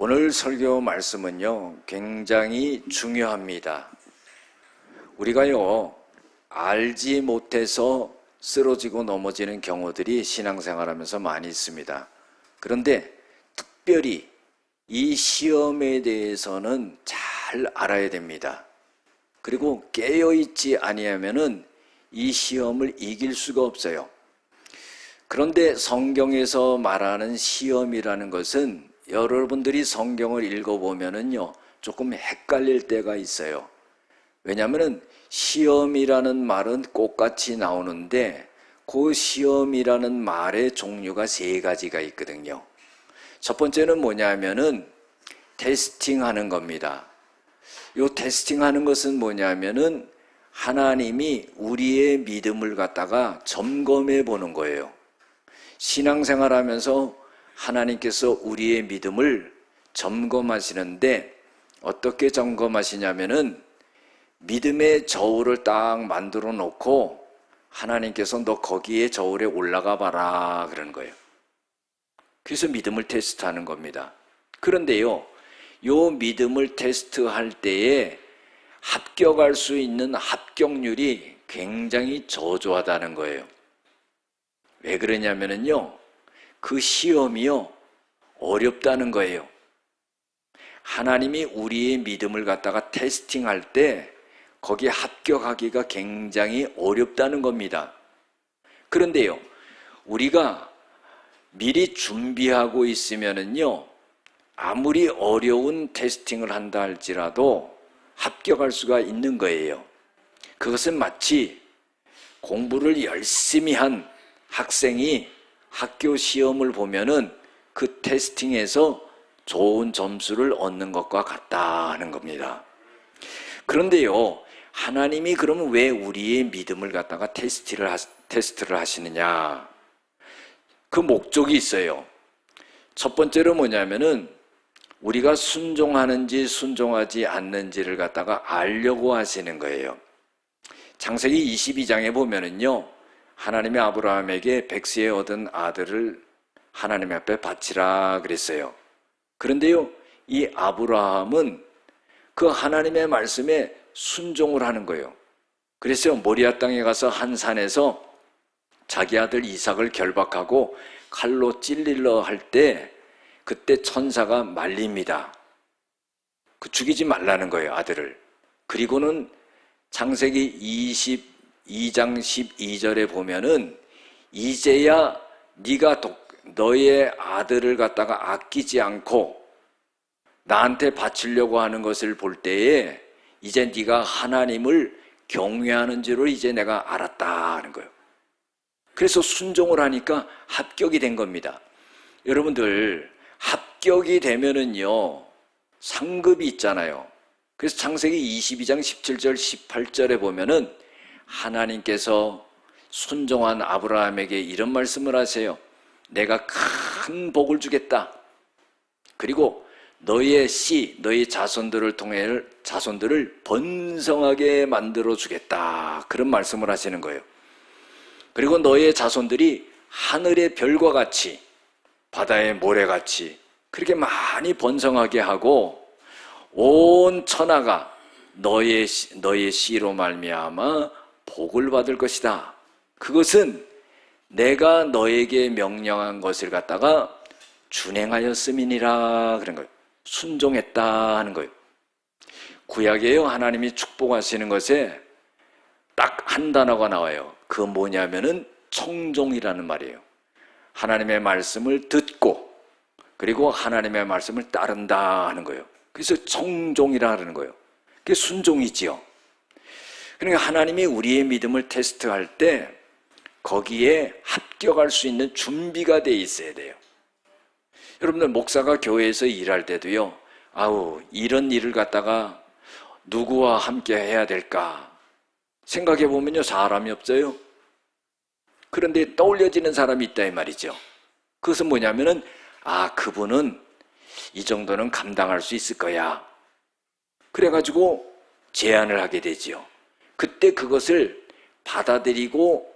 오늘 설교 말씀은요, 굉장히 중요합니다. 우리가요, 알지 못해서 쓰러지고 넘어지는 경우들이 신앙생활하면서 많이 있습니다. 그런데 특별히 이 시험에 대해서는 잘 알아야 됩니다. 그리고 깨어있지 아니하면은 이 시험을 이길 수가 없어요. 그런데 성경에서 말하는 시험이라는 것은 여러분들이 성경을 읽어보면은요, 조금 헷갈릴 때가 있어요. 왜냐하면은 시험이라는 말은 똑같이 나오는데 그 시험이라는 말의 종류가 세 가지가 있거든요. 첫 번째는 뭐냐면은 테스팅하는 겁니다. 요 테스팅하는 것은 뭐냐면은 하나님이 우리의 믿음을 갖다가 점검해 보는 거예요. 신앙생활하면서 하나님께서 우리의 믿음을 점검하시는데 어떻게 점검하시냐면은 믿음의 저울을 딱 만들어 놓고 하나님께서 너 거기에 저울에 올라가 봐라 그러는 거예요. 그래서 믿음을 테스트하는 겁니다. 그런데요, 요 믿음을 테스트할 때에 합격할 수 있는 합격률이 굉장히 저조하다는 거예요. 왜 그러냐면요, 그 시험이요, 어렵다는 거예요. 하나님이 우리의 믿음을 갖다가 테스팅할 때 거기에 합격하기가 굉장히 어렵다는 겁니다. 그런데요, 우리가 미리 준비하고 있으면은요, 아무리 어려운 테스팅을 한다 할지라도 합격할 수가 있는 거예요. 그것은 마치 공부를 열심히 한 학생이 학교 시험을 보면은 그 테스팅에서 좋은 점수를 얻는 것과 같다 하는 겁니다. 그런데요, 하나님이 그러면 왜 우리의 믿음을 갖다가 테스트를 하시느냐? 그 목적이 있어요. 첫 번째로 뭐냐면은 우리가 순종하는지 순종하지 않는지를 갖다가 알려고 하시는 거예요. 창세기 22장에 보면은요, 하나님이 아브라함에게 백세에 얻은 아들을 하나님 앞에 바치라 그랬어요. 그런데요, 이 아브라함은 그 하나님의 말씀에 순종을 하는 거예요. 그래서 모리아 땅에 가서 한 산에서 자기 아들 이삭을 결박하고 칼로 찔리려 할 때 그때 천사가 말립니다. 그 죽이지 말라는 거예요, 아들을. 그리고는 창세기 22장 12절에 보면은 이제야 네가 너의 아들을 갖다가 아끼지 않고 나한테 바치려고 하는 것을 볼 때에 이제 네가 하나님을 경외하는 줄을 이제 내가 알았다 하는 거예요. 그래서 순종을 하니까 합격이 된 겁니다. 여러분들, 합격이 되면은요, 상급이 있잖아요. 그래서 창세기 22장 17절 18절에 보면은 하나님께서 순종한 아브라함에게 이런 말씀을 하세요. 내가 큰 복을 주겠다. 그리고 너의 너의 자손들을 통해 자손들을 번성하게 만들어 주겠다. 그런 말씀을 하시는 거예요. 그리고 너의 자손들이 하늘의 별과 같이 바다의 모래같이 그렇게 많이 번성하게 하고 온 천하가 너의 씨로 말미암아 복을 받을 것이다. 그것은 내가 너에게 명령한 것을 갖다가 준행하였음이니라 그런 거예요. 순종했다 하는 거예요. 구약에요, 하나님이 축복하시는 것에 딱 한 단어가 나와요. 그건 뭐냐면은 청종이라는 말이에요. 하나님의 말씀을 듣고 그리고 하나님의 말씀을 따른다 하는 거예요. 그래서 청종이라 하는 거예요. 그게 순종이지요. 그러니까 하나님이 우리의 믿음을 테스트할 때 거기에 합격할 수 있는 준비가 돼 있어야 돼요. 여러분들, 목사가 교회에서 일할 때도요, 이런 일을 갖다가 누구와 함께 해야 될까 생각해 보면요, 사람이 없어요. 그런데 떠올려지는 사람이 있다 이 말이죠. 그것은 뭐냐면은 그분은 이 정도는 감당할 수 있을 거야. 그래가지고 제안을 하게 되지요. 그때 그것을 받아들이고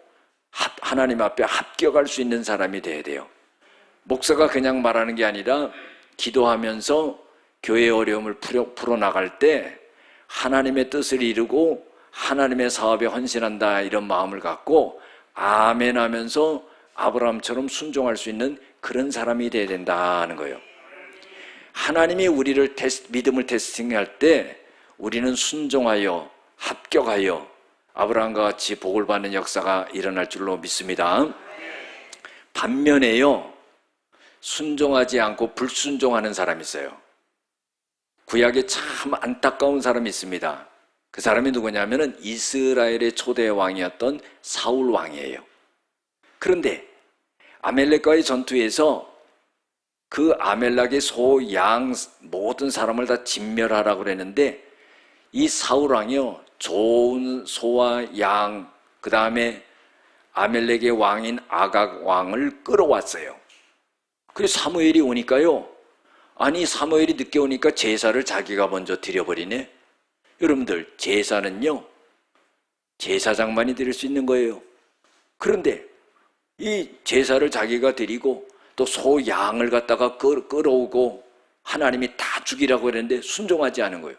하나님 앞에 합격할 수 있는 사람이 돼야 돼요. 목사가 그냥 말하는 게 아니라 기도하면서 교회의 어려움을 풀어나갈 때 하나님의 뜻을 이루고 하나님의 사업에 헌신한다 이런 마음을 갖고 아멘 하면서 아브라함처럼 순종할 수 있는 그런 사람이 되어야 된다는 거예요. 하나님이 우리를 믿음을 테스팅할 때 우리는 순종하여 합격하여 아브라함과 같이 복을 받는 역사가 일어날 줄로 믿습니다. 반면에요, 순종하지 않고 불순종하는 사람이 있어요. 구약에 참 안타까운 사람이 있습니다. 그 사람이 누구냐면은 이스라엘의 초대 왕이었던 사울 왕이에요. 그런데 아멜렉과의 전투에서 그 아멜렉의 소, 양 모든 사람을 다 진멸하라고 그랬는데 이 사울 왕이요, 좋은 소와 양, 그 다음에 아멜렉의 왕인 아각 왕을 끌어왔어요. 그래서 사무엘이 오니까요, 아니 사무엘이 늦게 오니까 제사를 자기가 먼저 드려버리네. 여러분들, 제사는요 제사장만이 드릴 수 있는 거예요. 그런데 이 제사를 자기가 드리고 또 소, 양을 갖다가 끌어오고 하나님이 다 죽이라고 했는데 순종하지 않은 거예요.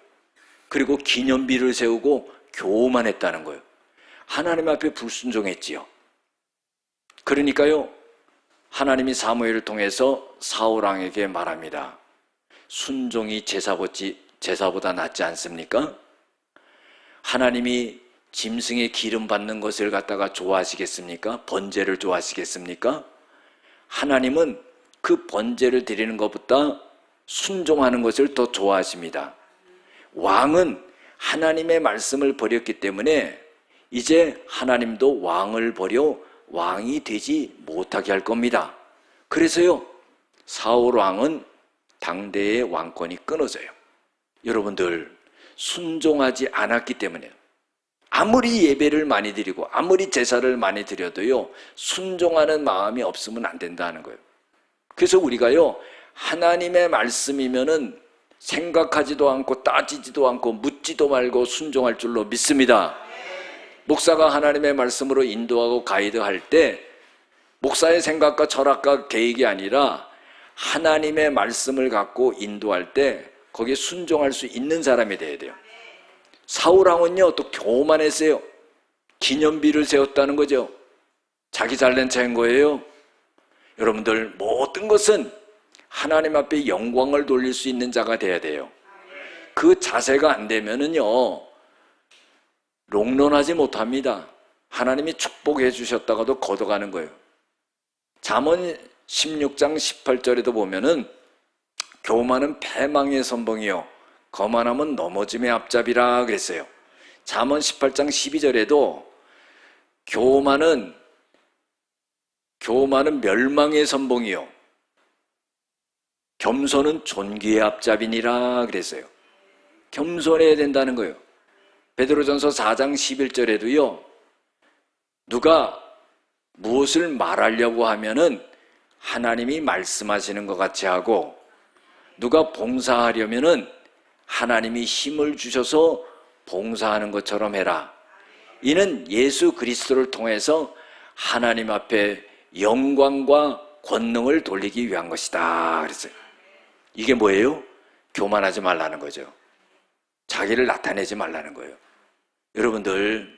그리고 기념비를 세우고 교만했다는 거예요. 하나님 앞에 불순종했지요. 그러니까요, 하나님이 사무엘을 통해서 사울 왕에게 말합니다. 순종이 제사보다 낫지 않습니까? 하나님이 짐승의 기름 받는 것을 갖다가 좋아하시겠습니까? 번제를 좋아하시겠습니까? 하나님은 그 번제를 드리는 것보다 순종하는 것을 더 좋아하십니다. 왕은 하나님의 말씀을 버렸기 때문에 이제 하나님도 왕을 버려 왕이 되지 못하게 할 겁니다. 그래서요, 사울 왕은 당대의 왕권이 끊어져요. 여러분들, 순종하지 않았기 때문에 아무리 예배를 많이 드리고 아무리 제사를 많이 드려도요, 순종하는 마음이 없으면 안 된다는 거예요. 그래서 우리가요, 하나님의 말씀이면은 생각하지도 않고 따지지도 않고 묻지도 말고 순종할 줄로 믿습니다. 목사가 하나님의 말씀으로 인도하고 가이드할 때 목사의 생각과 철학과 계획이 아니라 하나님의 말씀을 갖고 인도할 때 거기에 순종할 수 있는 사람이 돼야 돼요. 사울왕은요, 또 교만했어요. 기념비를 세웠다는 거죠. 자기 잘난 체인 거예요. 여러분들, 모든 것은 하나님 앞에 영광을 돌릴 수 있는 자가 돼야 돼요. 그 자세가 안 되면은요, 롱런하지 못합니다. 하나님이 축복해 주셨다가도 걷어가는 거예요. 잠언 16장 18절에도 보면은 교만은 패망의 선봉이요 거만함은 넘어짐의 앞잡이라 그랬어요. 잠언 18장 12절에도 교만은 멸망의 선봉이요 겸손은 존귀의 앞잡이니라 그랬어요. 겸손해야 된다는 거예요. 베드로전서 4장 11절에도요, 누가 무엇을 말하려고 하면은 하나님이 말씀하시는 것 같이 하고, 누가 봉사하려면은 하나님이 힘을 주셔서 봉사하는 것처럼 해라. 이는 예수 그리스도를 통해서 하나님 앞에 영광과 권능을 돌리기 위한 것이다 그랬어요. 이게 뭐예요? 교만하지 말라는 거죠. 자기를 나타내지 말라는 거예요. 여러분들,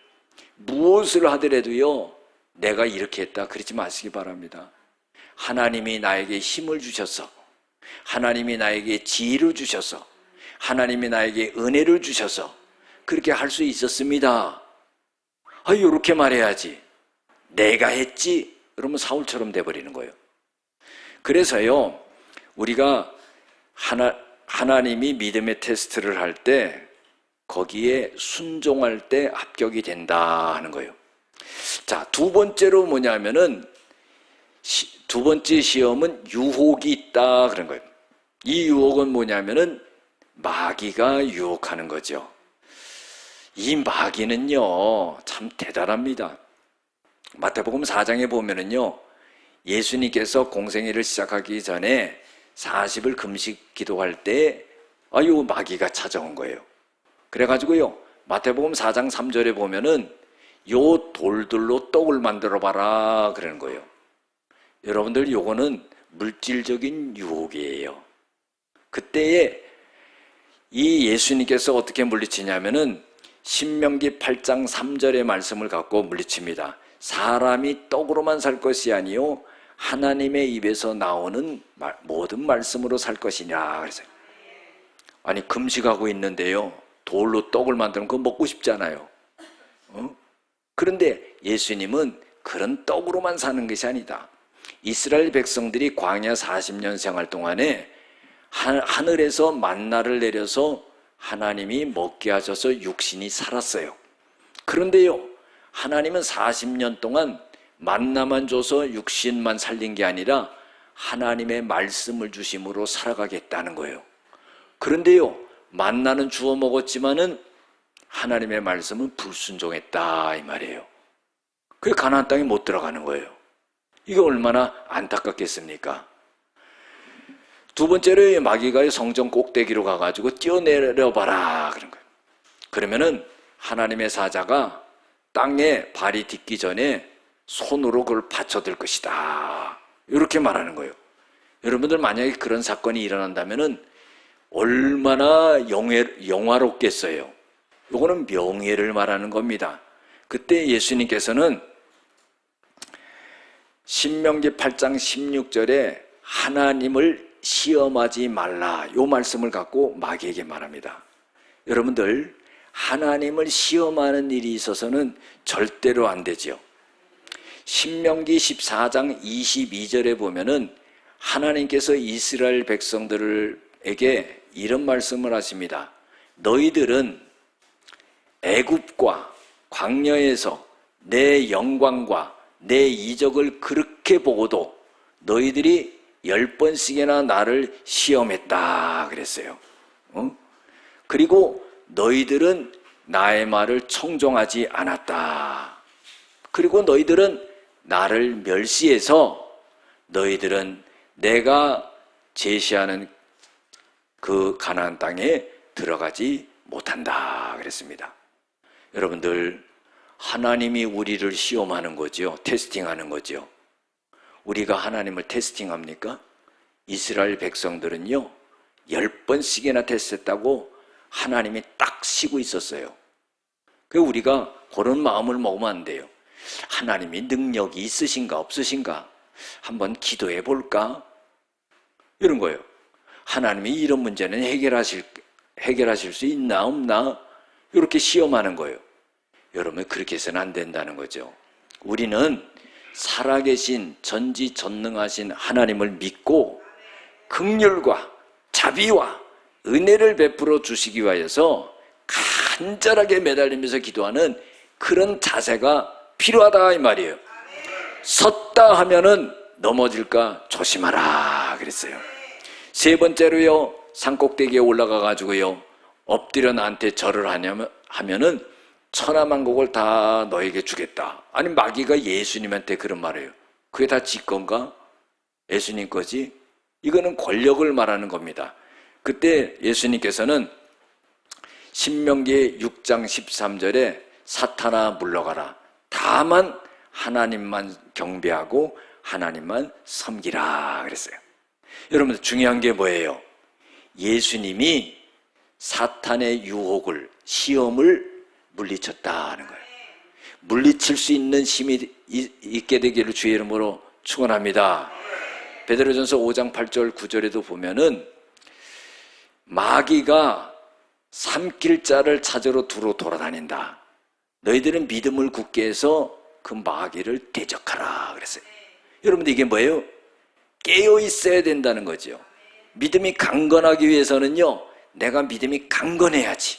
무엇을 하더라도요, 내가 이렇게 했다 그러지 마시기 바랍니다. 하나님이 나에게 힘을 주셔서, 하나님이 나에게 지혜를 주셔서, 하나님이 나에게 은혜를 주셔서 그렇게 할 수 있었습니다. 이렇게 말해야지. 내가 했지. 그러면 사울처럼 돼버리는 거예요. 그래서요, 우리가 하나님이 믿음의 테스트를 할 때 거기에 순종할 때 합격이 된다 하는 거예요. 자, 두 번째로 뭐냐면은 두 번째 시험은 유혹이 있다 그런 거예요. 이 유혹은 뭐냐면은 마귀가 유혹하는 거죠. 이 마귀는요, 참 대단합니다. 마태복음 4장에 보면은요, 예수님께서 공생애를 시작하기 전에 40일 금식 기도할 때 마귀가 찾아온 거예요. 그래가지고요, 마태복음 4장 3절에 보면은 요 돌들로 떡을 만들어 봐라 그러는 거예요. 여러분들, 요거는 물질적인 유혹이에요. 그때에 이 예수님께서 어떻게 물리치냐면은 신명기 8장 3절의 말씀을 갖고 물리칩니다. 사람이 떡으로만 살 것이 아니요 하나님의 입에서 나오는 모든 말씀으로 살 것이냐 그랬어요. 아니 금식하고 있는데요 돌로 떡을 만들면 그거 먹고 싶잖아요. 그런데 예수님은 그런 떡으로만 사는 것이 아니다. 이스라엘 백성들이 광야 40년 생활 동안에 하늘에서 만나를 내려서 하나님이 먹게 하셔서 육신이 살았어요. 그런데요 하나님은 40년 동안 만나만 줘서 육신만 살린 게 아니라 하나님의 말씀을 주심으로 살아가겠다는 거예요. 그런데요 만나는 주워 먹었지만은 하나님의 말씀은 불순종했다 이 말이에요. 그게 가나안 땅에 못 들어가는 거예요. 이게 얼마나 안타깝겠습니까? 두 번째로 마귀가 성전 꼭대기로 가가지고 뛰어내려봐라 그런 거예요. 그러면은 하나님의 사자가 땅에 발이 딛기 전에 손으로 그걸 받쳐들 것이다 이렇게 말하는 거예요. 여러분들 만약에 그런 사건이 일어난다면은 얼마나 영화롭겠어요. 이거는 명예를 말하는 겁니다. 그때 예수님께서는 신명기 8장 16절에 하나님을 시험하지 말라 이 말씀을 갖고 마귀에게 말합니다. 여러분들 하나님을 시험하는 일이 있어서는 절대로 안 되죠. 신명기 14장 22절에 보면은 하나님께서 이스라엘 백성들에게 이런 말씀을 하십니다. 너희들은 애굽과 광야에서 내 영광과 내 이적을 그렇게 보고도 너희들이 10번씩이나 나를 시험했다 그랬어요. 그리고 너희들은 나의 말을 청종하지 않았다. 그리고 너희들은 나를 멸시해서 너희들은 내가 제시하는 그 가나안 땅에 들어가지 못한다 그랬습니다. 여러분들 하나님이 우리를 시험하는 거죠. 테스팅하는 거죠. 우리가 하나님을 테스팅합니까? 이스라엘 백성들은요 10번씩이나 테스트했다고 하나님이 딱 쉬고 있었어요. 그래서 우리가 그런 마음을 먹으면 안 돼요. 하나님이 능력이 있으신가 없으신가 한번 기도해 볼까? 이런 거예요. 하나님이 이런 문제는 해결하실 수 있나 없나? 이렇게 시험하는 거예요. 여러분 그렇게 해서는 안 된다는 거죠. 우리는 살아계신 전지전능하신 하나님을 믿고 긍휼과 자비와 은혜를 베풀어 주시기 위해서 간절하게 매달리면서 기도하는 그런 자세가 필요하다 이 말이에요. 섰다 하면은 넘어질까 조심하라 그랬어요. 세 번째로요 산꼭대기에 올라가 가지고요 엎드려 나한테 절을 하면은 천하만국을 다 너에게 주겠다. 아니 마귀가 예수님한테 그런 말이에요. 그게 다 지 건가? 예수님 거지? 이거는 권력을 말하는 겁니다. 그때 예수님께서는 신명기 6장 13절에 사탄아 물러가라. 다만 하나님만 경배하고 하나님만 섬기라 그랬어요. 여러분 중요한 게 뭐예요? 예수님이 사탄의 유혹을 시험을 물리쳤다는 거예요. 물리칠 수 있는 힘이 있게 되기를 주의 이름으로 축원합니다. 베드로전서 5장 8절 9절에도 보면은 마귀가 삼킬 자를 찾으러 두루 돌아다닌다. 너희들은 믿음을 굳게 해서 그 마귀를 대적하라 그랬어요. 여러분들 이게 뭐예요? 깨어 있어야 된다는 거죠. 믿음이 강건하기 위해서는요 내가 믿음이 강건해야지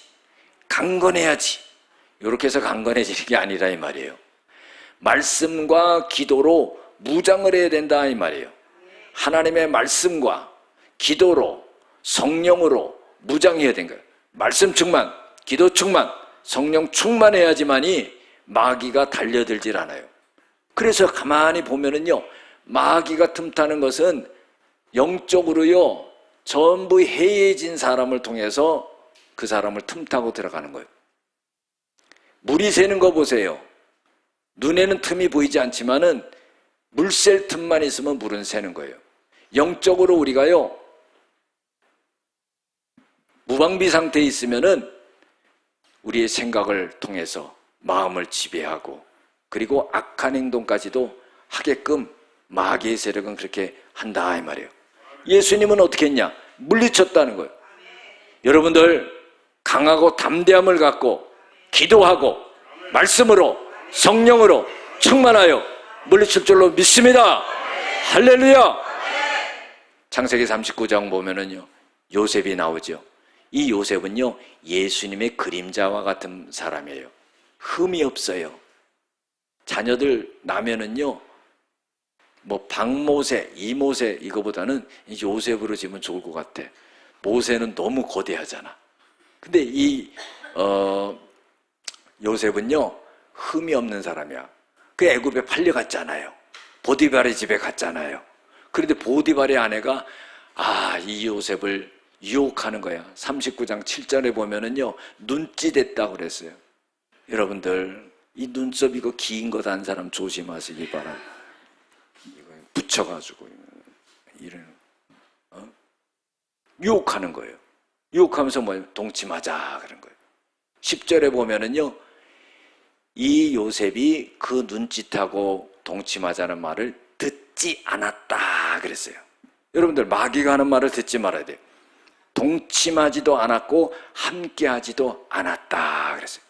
이렇게 해서 강건해지는 게 아니라 이 말이에요. 말씀과 기도로 무장을 해야 된다 이 말이에요. 하나님의 말씀과 기도로 성령으로 무장해야 되는 거예요. 말씀 충만, 기도 충만, 성령 충만해야지만이 마귀가 달려들질 않아요. 그래서 가만히 보면은요 마귀가 틈타는 것은 영적으로요 전부 해이해진 사람을 통해서 그 사람을 틈타고 들어가는 거예요. 물이 새는 거 보세요. 눈에는 틈이 보이지 않지만은 물 셀 틈만 있으면 물은 새는 거예요. 영적으로 우리가요 무방비 상태에 있으면은 우리의 생각을 통해서 마음을 지배하고 그리고 악한 행동까지도 하게끔 마귀의 세력은 그렇게 한다 이 말이에요. 예수님은 어떻게 했냐? 물리쳤다는 거예요. 여러분들 강하고 담대함을 갖고 기도하고 말씀으로 성령으로 충만하여 물리칠 줄로 믿습니다. 할렐루야. 창세기 39장 보면은요 요셉이 나오죠. 이 요셉은요 예수님의 그림자와 같은 사람이에요. 흠이 없어요. 자녀들 나면은요 뭐 박모세, 이모세 이거보다는 요셉으로 지면 좋을 것 같아. 모세는 너무 거대하잖아. 근데 이 요셉은요 흠이 없는 사람이야. 그 애굽에 팔려갔잖아요. 보디발의 집에 갔잖아요. 그런데 보디발의 아내가 이 요셉을 유혹하는 거야. 39장 7절에 보면은요 눈짓했다고 그랬어요. 여러분들 이 눈썹 이거 긴 거 단 사람 조심하시기 바랍니다. 이거 붙여가지고 이런 유혹하는 거예요. 유혹하면서 뭐예요? 동침하자 그런 거예요. 10절에 보면은요 이 요셉이 그 눈짓하고 동침하자는 말을 듣지 않았다 그랬어요. 여러분들 마귀가 하는 말을 듣지 말아야 돼요. 동침하지도 않았고 함께하지도 않았다 그랬어요.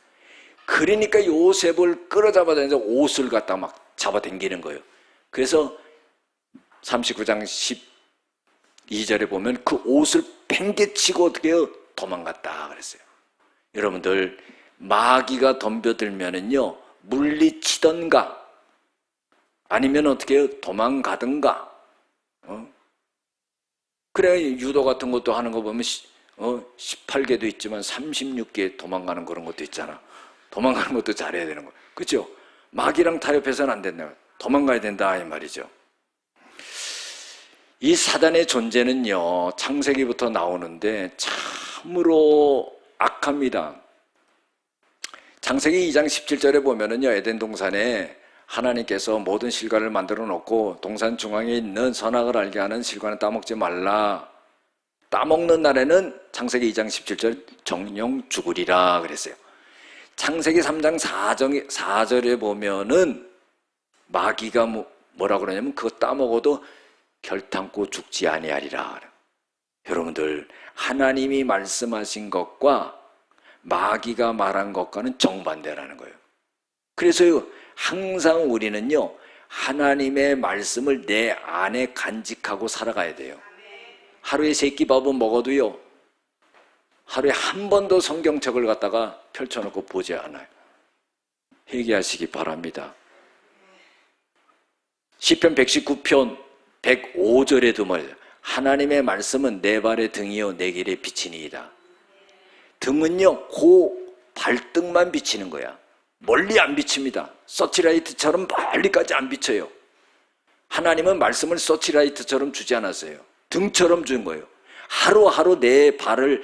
그러니까 요셉을 끌어잡아다니면서 옷을 갖다 막 잡아당기는 거예요. 그래서 39장 12절에 보면 그 옷을 팽개치고 어떻게 해요? 도망갔다 그랬어요. 여러분들 마귀가 덤벼들면은요 물리치던가 아니면 어떻게 해요? 도망가든가. 그래 유도 같은 것도 하는 거 보면 18개도 있지만 36개 도망가는 그런 것도 있잖아. 도망가는 것도 잘해야 되는 거예요. 그렇죠? 마귀랑 타협해서는 안 된다. 도망가야 된다 이 말이죠. 이 사단의 존재는요 창세기부터 나오는데 참으로 악합니다. 창세기 2장 17절에 보면은요 에덴 동산에 하나님께서 모든 실과를 만들어 놓고 동산 중앙에 있는 선악을 알게 하는 실과는 따먹지 말라. 따먹는 날에는 창세기 2장 17절 정령 죽으리라 그랬어요. 창세기 3장 4절에 보면은 마귀가 뭐라 그러냐면 그거 따먹어도 결탄코 죽지 아니하리라. 여러분들 하나님이 말씀하신 것과 마귀가 말한 것과는 정반대라는 거예요. 그래서요 항상 우리는요 하나님의 말씀을 내 안에 간직하고 살아가야 돼요. 하루에 3끼 밥은 먹어도요 하루에 한 번도 성경책을 갖다가 펼쳐놓고 보지 않아요. 회개하시기 바랍니다. 시편 119편 105절에도 말이에요. 하나님의 말씀은 내 발의 등이요 내 길의 빛이니이다. 등은요 그 발등만 비치는 거야. 멀리 안 비칩니다. 서치라이트처럼 멀리까지 안 비쳐요. 하나님은 말씀을 서치라이트처럼 주지 않았어요. 등처럼 준 거예요. 하루하루 내 발을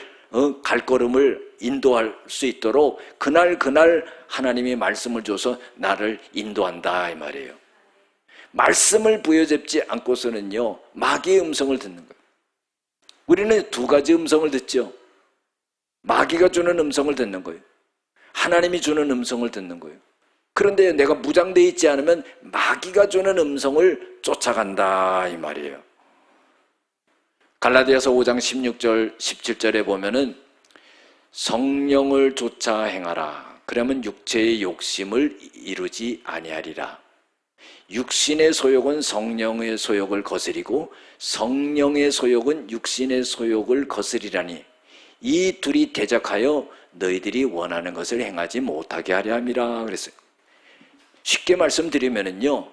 갈걸음을 인도할 수 있도록 그날 하나님이 말씀을 줘서 나를 인도한다 이 말이에요. 말씀을 부여잡지 않고서는요 마귀의 음성을 듣는 거예요. 우리는 2가지 음성을 듣죠. 마귀가 주는 음성을 듣는 거예요. 하나님이 주는 음성을 듣는 거예요. 그런데 내가 무장되어 있지 않으면 마귀가 주는 음성을 쫓아간다 이 말이에요. 갈라디아서 5장 16절 17절에 보면은 성령을 쫓아 행하라. 그러면 육체의 욕심을 이루지 아니하리라. 육신의 소욕은 성령의 소욕을 거스리고 성령의 소욕은 육신의 소욕을 거스리라니 이 둘이 대적하여 너희들이 원하는 것을 행하지 못하게 하려 함이라 그랬어요. 쉽게 말씀드리면은요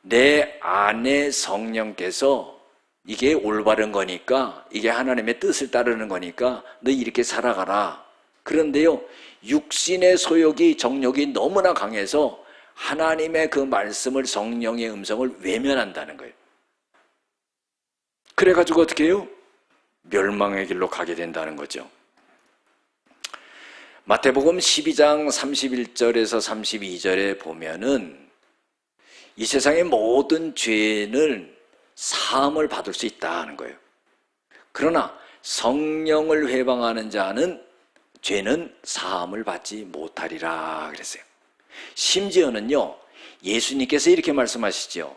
내 안에 성령께서 이게 올바른 거니까 이게 하나님의 뜻을 따르는 거니까 너 이렇게 살아가라. 그런데요 육신의 소욕이 정욕이 너무나 강해서 하나님의 그 말씀을 성령의 음성을 외면한다는 거예요. 그래가지고 어떻게 해요? 멸망의 길로 가게 된다는 거죠. 마태복음 12장 31절에서 32절에 보면은 이 세상의 모든 죄는 사함을 받을 수 있다는 거예요. 그러나 성령을 회방하는 자는 죄는 사함을 받지 못하리라 그랬어요. 심지어는요, 예수님께서 이렇게 말씀하시죠.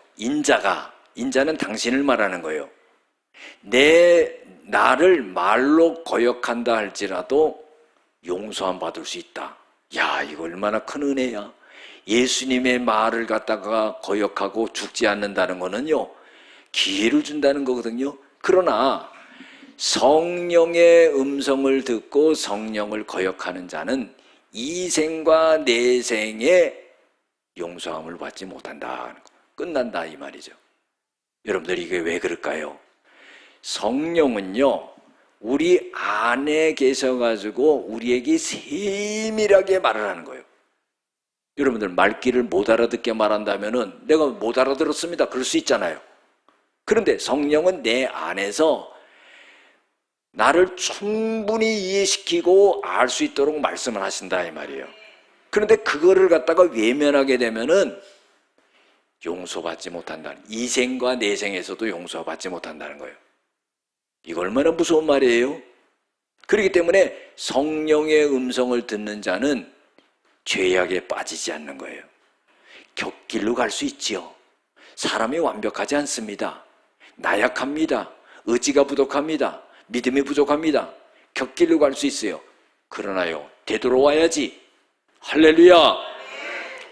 인자는 당신을 말하는 거예요. 나를 말로 거역한다 할지라도 용서함 받을 수 있다. 야, 이거 얼마나 큰 은혜야. 예수님의 말을 갖다가 거역하고 죽지 않는다는 거는요, 기회를 준다는 거거든요. 그러나 성령의 음성을 듣고 성령을 거역하는 자는 이 생과 내생에 용서함을 받지 못한다. 끝난다 이 말이죠. 여러분들 이게 왜 그럴까요? 성령은요, 우리 안에 계셔가지고 우리에게 세밀하게 말을 하는 거예요. 여러분들 말귀를 못 알아듣게 말한다면은 내가 못 알아들었습니다. 그럴 수 있잖아요. 그런데 성령은 내 안에서 나를 충분히 이해시키고 알 수 있도록 말씀을 하신다 이 말이에요. 그런데 그거를 갖다가 외면하게 되면은 용서받지 못한다는, 이생과 내생에서도 용서받지 못한다는 거예요. 이거 얼마나 무서운 말이에요. 그렇기 때문에 성령의 음성을 듣는 자는 죄악에 빠지지 않는 거예요. 곁길로 갈 수 있지요. 사람이 완벽하지 않습니다. 나약합니다. 의지가 부족합니다. 믿음이 부족합니다. 곁길로 갈 수 있어요. 그러나요, 되돌아와야지. 할렐루야.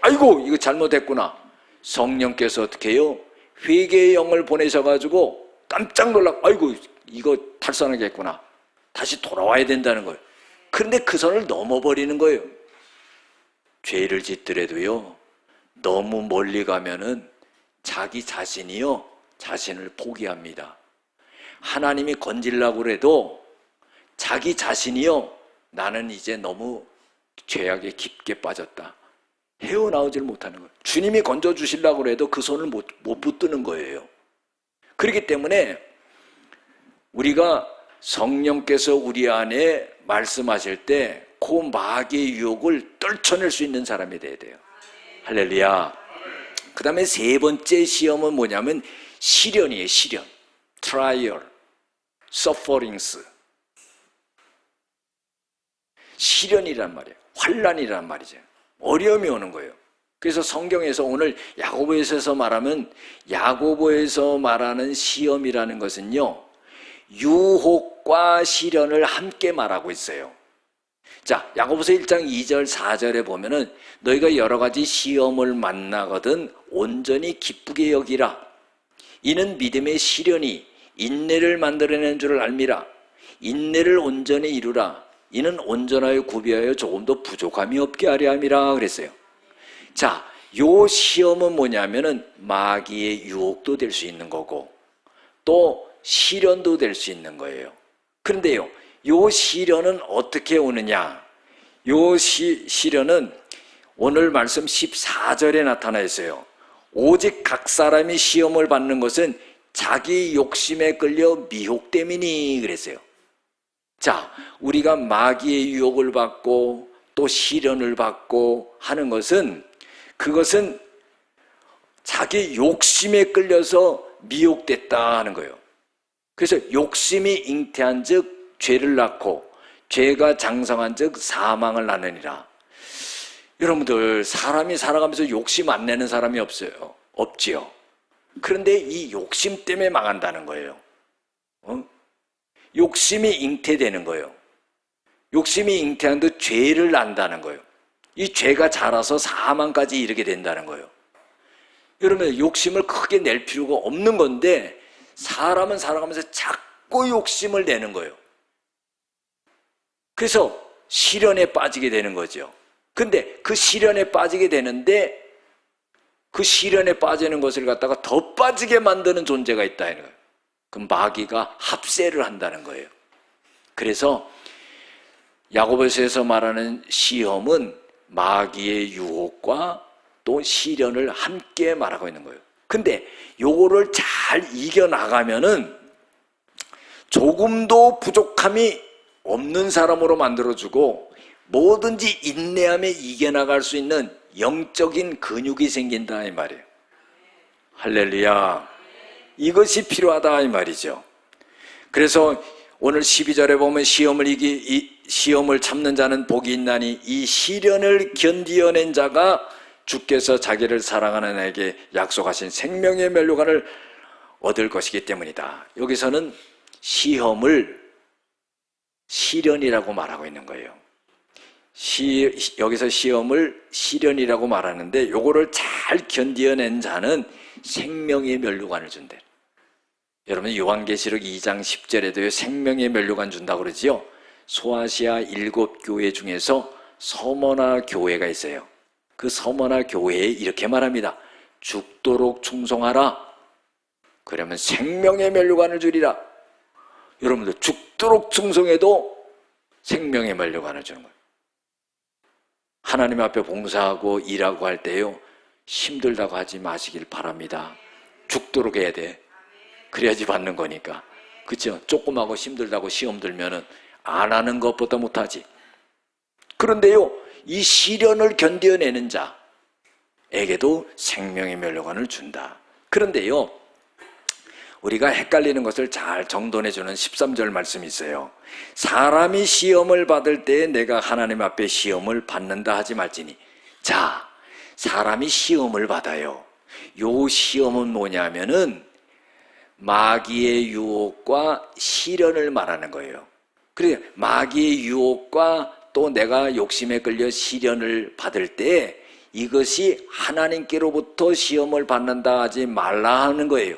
아이고, 이거 잘못했구나. 성령께서 어떻게 해요? 회개의 영을 보내셔가지고 깜짝 놀라, 아이고 이거 탈선하겠구나. 다시 돌아와야 된다는 거예요. 그런데 그 선을 넘어버리는 거예요. 죄를 짓더라도요, 너무 멀리 가면은 자기 자신이요, 자신을 포기합니다. 하나님이 건지려고 해도 자기 자신이요, 나는 이제 너무 죄악에 깊게 빠졌다, 헤어나오질 못하는 거예요. 주님이 건져주시려고 해도 그 손을 못 붙드는 거예요. 그렇기 때문에 우리가 성령께서 우리 안에 말씀하실 때 그 마귀의 유혹을 떨쳐낼 수 있는 사람이 돼야 돼요. 할렐루야. 그 다음에 세 번째 시험은 뭐냐면 시련이에요. 시련. trial, sufferings. 시련이란 말이에요. 환난이란 말이죠. 어려움이 오는 거예요. 그래서 성경에서 오늘 야고보에서 말하는 시험이라는 것은요, 유혹과 시련을 함께 말하고 있어요. 자, 야고보서 1장 2절 4절에 보면은 너희가 여러 가지 시험을 만나거든 온전히 기쁘게 여기라. 이는 믿음의 시련이 인내를 만들어내는 줄을 알미라. 인내를 온전히 이루라. 이는 온전하여 구비하여 조금도 부족함이 없게 하려 함이라 그랬어요. 자, 요 시험은 뭐냐면은 마귀의 유혹도 될 수 있는 거고 또 시련도 될 수 있는 거예요. 그런데요, 요 시련은 어떻게 오느냐? 요 시련은 오늘 말씀 14절에 나타나 있어요. 오직 각 사람이 시험을 받는 것은 자기 욕심에 끌려 미혹됨이니 그랬어요. 자, 우리가 마귀의 유혹을 받고 또 시련을 받고 하는 것은, 그것은 자기 욕심에 끌려서 미혹됐다 하는 거예요. 그래서 욕심이 잉태한 즉 죄를 낳고 죄가 장성한 즉 사망을 낳느니라. 여러분들, 사람이 살아가면서 욕심 안 내는 사람이 없지요. 그런데 이 욕심 때문에 망한다는 거예요. 욕심이 잉태되는 거예요. 욕심이 잉태한 듯 죄를 낳는다는 거예요. 이 죄가 자라서 사망까지 이르게 된다는 거예요. 여러분, 욕심을 크게 낼 필요가 없는 건데 사람은 살아가면서 자꾸 욕심을 내는 거예요. 그래서 시련에 빠지게 되는 거죠. 근데 그 시련에 빠지게 되는데 그 시련에 빠지는 것을 갖다가 더 빠지게 만드는 존재가 있다 이런 거예요. 그 마귀가 합세를 한다는 거예요. 그래서 야고보서에서 말하는 시험은 마귀의 유혹과 또 시련을 함께 말하고 있는 거예요. 근데 요거를 잘 이겨나가면은 조금도 부족함이 없는 사람으로 만들어주고 뭐든지 인내하며 이겨나갈 수 있는 영적인 근육이 생긴다 이 말이에요. 할렐루야. 이것이 필요하다 이 말이죠. 그래서 오늘 12절에 보면 시험을 참는 자는 복이 있나니 이 시련을 견디어낸 자가 주께서 자기를 사랑하는 자에게 약속하신 생명의 면류관을 얻을 것이기 때문이다. 여기서는 시험을 시련이라고 말하고 있는 거예요. 여기서 시험을 시련이라고 말하는데 요거를 잘 견디어낸 자는 생명의 면류관을 준대. 여러분 요한계시록 2장 10절에도 생명의 면류관 준다고 그러지요. 소아시아 7교회 중에서 서머나 교회가 있어요. 그 서머나 교회에 이렇게 말합니다. 죽도록 충성하라. 그러면 생명의 면류관을 주리라. 여러분들 죽도록 충성해도 생명의 면류관을 주는 거예요. 하나님 앞에 봉사하고 일하고 할 때요, 힘들다고 하지 마시길 바랍니다. 죽도록 해야 돼. 그래야지 받는 거니까. 그렇죠? 조금하고 힘들다고 시험 들면은 안 하는 것보다 못하지. 그런데요, 이 시련을 견뎌내는 자에게도 생명의 면류관을 준다. 그런데요, 우리가 헷갈리는 것을 잘 정돈해주는 13절 말씀이 있어요. 사람이 시험을 받을 때 내가 하나님 앞에 시험을 받는다 하지 말지니. 자, 사람이 시험을 받아요. 요 시험은 뭐냐면은 마귀의 유혹과 시련을 말하는 거예요. 그래서 마귀의 유혹과 또 내가 욕심에 끌려 시련을 받을 때 이것이 하나님께로부터 시험을 받는다 하지 말라 하는 거예요.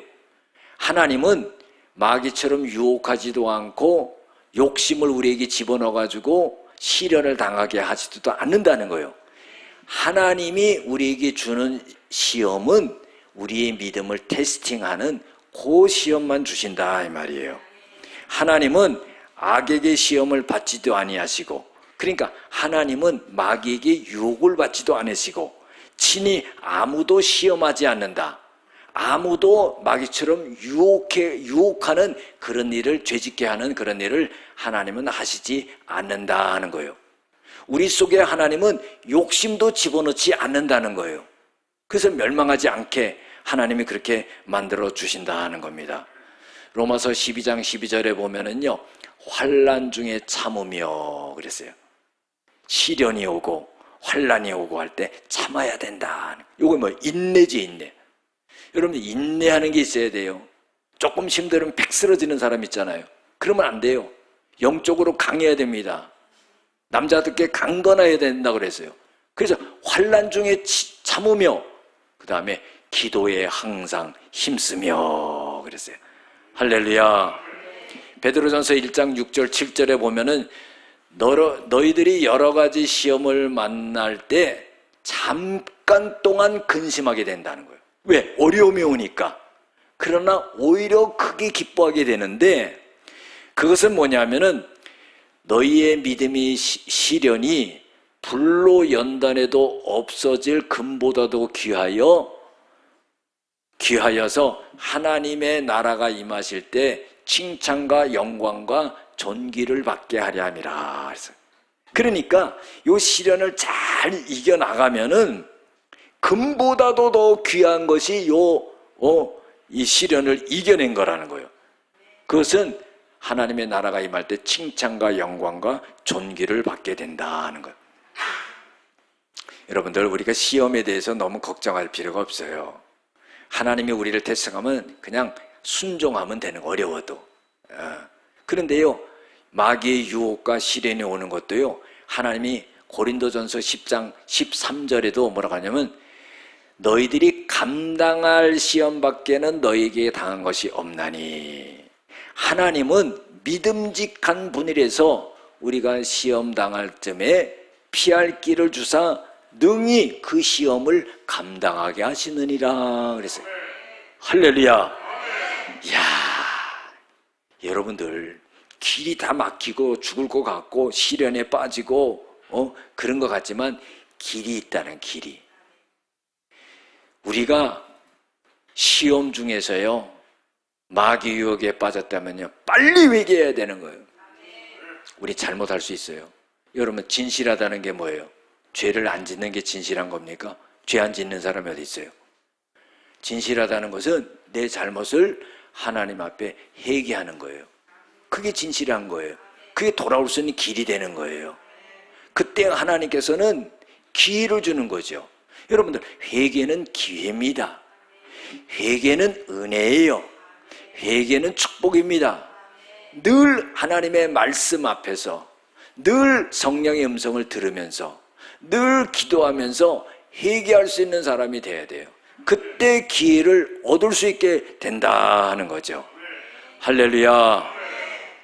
하나님은 마귀처럼 유혹하지도 않고 욕심을 우리에게 집어넣어가지고 시련을 당하게 하지도 않는다는 거예요. 하나님이 우리에게 주는 시험은 우리의 믿음을 테스팅하는 그 시험만 주신다 이 말이에요. 하나님은 악에게 시험을 받지도 아니하시고, 그러니까 하나님은 마귀에게 유혹을 받지도 않으시고 친히 아무도 시험하지 않는다. 아무도 마귀처럼 유혹하는 그런 일을, 죄짓게 하는 그런 일을 하나님은 하시지 않는다 하는 거예요. 우리 속에 하나님은 욕심도 집어넣지 않는다는 거예요. 그래서 멸망하지 않게 하나님이 그렇게 만들어 주신다 하는 겁니다. 로마서 12장 12절에 보면은요, 환난 중에 참으며 그랬어요. 시련이 오고 환난이 오고 할 때 참아야 된다. 이거 뭐 인내지, 인내. 여러분 인내하는 게 있어야 돼요. 조금 힘들면 팩 쓰러지는 사람 있잖아요. 그러면 안 돼요. 영적으로 강해야 됩니다. 남자답게 강건해야 된다 그랬어요. 그래서 환난 중에 참으며, 그 다음에 기도에 항상 힘쓰며 그랬어요. 할렐루야. 베드로전서 1장 6절 7절에 보면은 너희들이 여러 가지 시험을 만날 때 잠깐 동안 근심하게 된다는 거예요. 왜? 어려움이 오니까. 그러나 오히려 크게 기뻐하게 되는데, 그것은 뭐냐면은 너희의 믿음이 시련이 불로 연단해도 없어질 금보다도 귀하여서 하나님의 나라가 임하실 때 칭찬과 영광과 존귀를 받게 하려 함이라. 그러니까 이 시련을 잘 이겨나가면은 금보다도 더 귀한 것이 이 시련을 이겨낸 거라는 거예요. 그것은 하나님의 나라가 임할 때 칭찬과 영광과 존귀를 받게 된다는 거예요. 여러분들, 우리가 시험에 대해서 너무 걱정할 필요가 없어요. 하나님이 우리를 테스트하면 그냥 순종하면 되는 거예요. 어려워도. 그런데요, 마귀의 유혹과 시련이 오는 것도요, 하나님이 고린도전서 10장 13절에도 뭐라고 하냐면 너희들이 감당할 시험밖에는 너희에게 당한 것이 없나니. 하나님은 믿음직한 분이라서 우리가 시험 당할 쯤에 피할 길을 주사 능히 그 시험을 감당하게 하시느니라 그랬어요. 할렐루야. 이야, 여러분들 길이 다 막히고 죽을 것 같고 시련에 빠지고 그런 것 같지만 길이 있다는, 길이. 우리가 시험 중에서요, 마귀 유혹에 빠졌다면요, 빨리 회개해야 되는 거예요. 우리 잘못할 수 있어요. 여러분, 진실하다는 게 뭐예요? 죄를 안 짓는 게 진실한 겁니까? 죄 안 짓는 사람이 어디 있어요? 진실하다는 것은 내 잘못을 하나님 앞에 회개하는 거예요. 그게 진실한 거예요. 그게 돌아올 수 있는 길이 되는 거예요. 그때 하나님께서는 기회를 주는 거죠. 여러분들, 회개는 기회입니다. 회개는 은혜예요. 회개는 축복입니다. 늘 하나님의 말씀 앞에서, 늘 성령의 음성을 들으면서, 늘 기도하면서 회개할 수 있는 사람이 돼야 돼요. 그때 기회를 얻을 수 있게 된다 하는 거죠. 할렐루야.